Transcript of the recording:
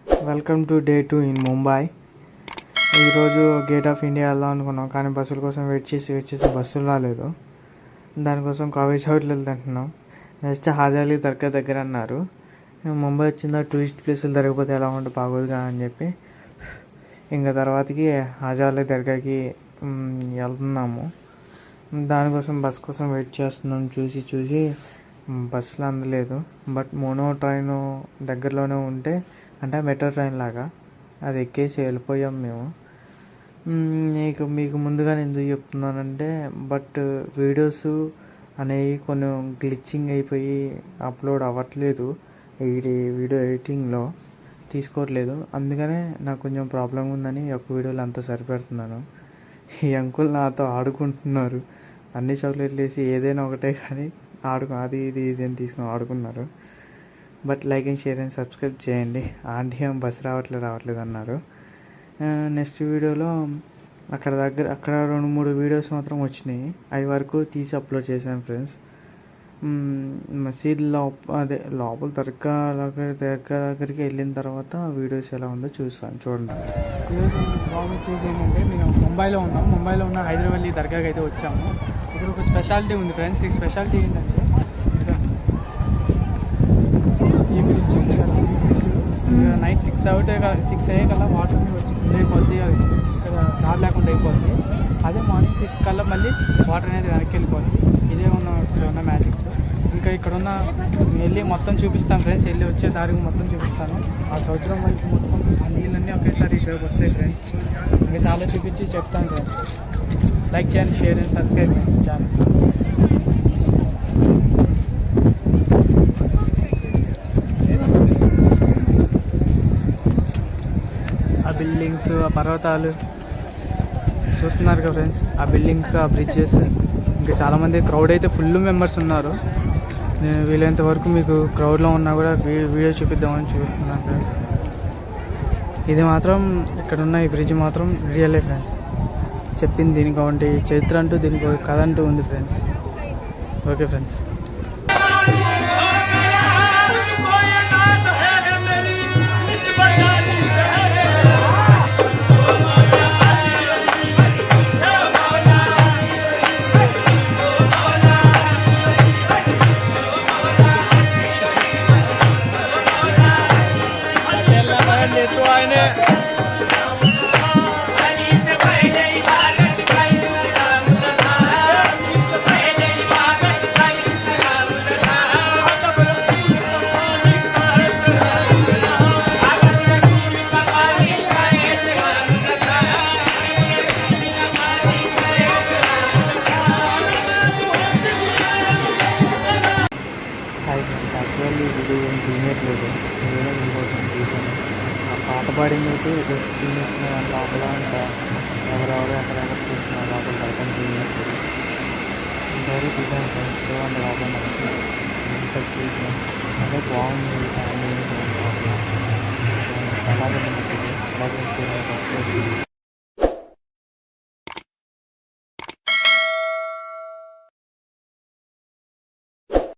Welcome to day 2 in Mumbai. ఈరోజు gate of India వెళ్దాం అనుకున్నాం, కానీ బస్సుల కోసం వెయిట్ చేసి బస్సులు రాలేదు. దానికోసం కాఫీ షాప్కి వెళ్తుంటున్నాం. నెక్స్ట్ హాజాలి దర్గా దగ్గర అన్నారు. ముంబై వచ్చిందా టూరిస్ట్ ప్లేసులు దొరికిపోతే ఎలా ఉంటే బాగోదుగా అని చెప్పి ఇంకా తర్వాతకి హాజాలి దర్గాకి వెళ్తున్నాము. దానికోసం బస్ కోసం వెయిట్ చేస్తున్నాం. చూసి బస్సులు అందలేదు. బట్ మోనో ట్రైన్ దగ్గరలోనే ఉంటే, అంటే మెట్రో ట్రైన్ లాగా, అది ఎక్కేసి వెళ్ళిపోయాం మేము. మీకు ముందుగా ఎందుకు చెప్తున్నానంటే, బట్ వీడియోస్ అనేవి కొన్ని గ్లిచ్చింగ్ అయిపోయి అప్లోడ్ అవ్వట్లేదు. ఇది వీడియో ఎడిటింగ్లో తీసుకోవట్లేదు. అందుకనే నాకు కొంచెం ప్రాబ్లం ఉందని ఒక వీడియోలో అంతా సరిపెడుతున్నాను. ఈ అంకుల్ నాతో ఆడుకుంటున్నారు. అన్ని చాక్లెట్లు వేసి ఏదైనా ఒకటే కానీ అది ఇది అని తీసుకుని ఆడుకున్నారు. But like and share and subscribe చేయండి. ఆంటీ ఏం బస్సు రావట్లేదు అన్నారు. నెక్స్ట్ వీడియోలో అక్కడ 2-3 వీడియోస్ మాత్రం వచ్చినాయి. అవి వరకు తీసి అప్లోడ్ చేశాను ఫ్రెండ్స్. మసీద్ లోపల దర్గా దగ్గరికి వెళ్ళిన తర్వాత వీడియోస్ ఎలా ఉందో చూడండి. ఈరోజు బ్లాగ్ వచ్చేసి ఏంటంటే, మేము ముంబైలో ఉన్న హైదరాబాద్ దర్గాకి అయితే వచ్చాము. ఇక్కడ ఒక స్పెషాలిటీ ఉంది ఫ్రెండ్స్. ఈ స్పెషాలిటీ ఏంటంటే, ఈ బ్రిడ్జ్ ఉంది కదా, నైట్ 6 అయ్యే కల్లా వాటర్ వచ్చి అయిపోద్ది. ఇక్కడ దారి లేకుండా అయిపోద్ది. అదే మార్నింగ్ 6 కల్లా మళ్ళీ వాటర్ అనేది వెనక్కి వెళ్ళిపోద్ది. ఇదే ఇక్కడ ఉన్న మ్యాజిక్. ఇంకా ఇక్కడ ఉన్న వెళ్ళి మొత్తం చూపిస్తాను ఫ్రెండ్స్. వెళ్ళి వచ్చే దారికి మొత్తం చూపిస్తాను. ఆ సముద్రం వైపు మొత్తం ఆ నీళ్ళన్నీ ఒకేసారి ఇక్కడికి వస్తాయి ఫ్రెండ్స్. ఇంకా చాలా చూపించి చెప్తాను ఫ్రెండ్స్. లైక్ చేయండి, షేర్ అండ్ సబ్స్క్రైబ్ ఛానల్. ఆ బిల్డింగ్స్, ఆ పర్వతాలు చూస్తున్నారు కదా ఫ్రెండ్స్. ఆ బిల్డింగ్స్, ఆ బ్రిడ్జెస్, ఇంకా చాలామంది క్రౌడ్ అయితే ఫుల్ మెంబర్స్ ఉన్నారు. నేను వీలైనంత వరకు మీకు క్రౌడ్లో ఉన్నా కూడా వీడియో చూపిద్దామని చూస్తున్నాను ఫ్రెండ్స్. ఇది మాత్రం ఇక్కడున్న ఈ బ్రిడ్జ్ మాత్రం రియలే ఫ్రెండ్స్. చెప్పింది దీనికి ఒకటి చరిత్ర అంటూ, దీనికి ఒక కథ అంటూ ఉంది friends. Okay friends. Actually video ఏం తీయట్లేదు. ఏదో ఇంకోసం తీసాను. ఆ పాట పాడింది జస్ట్ తీసేసిన లోపల ఇంకా ఎవరెవరు ఎక్కడెక్కడ చూస్తున్నారు లోపల దర్శనం తీయట్లేదు. ఇంతవరకు తీసాను ఫ్రెండ్స్. అంత లోపల ఇంత చూసాను. అదే బాగుంది ఫ్యామిలీ. అలాగే అలాగే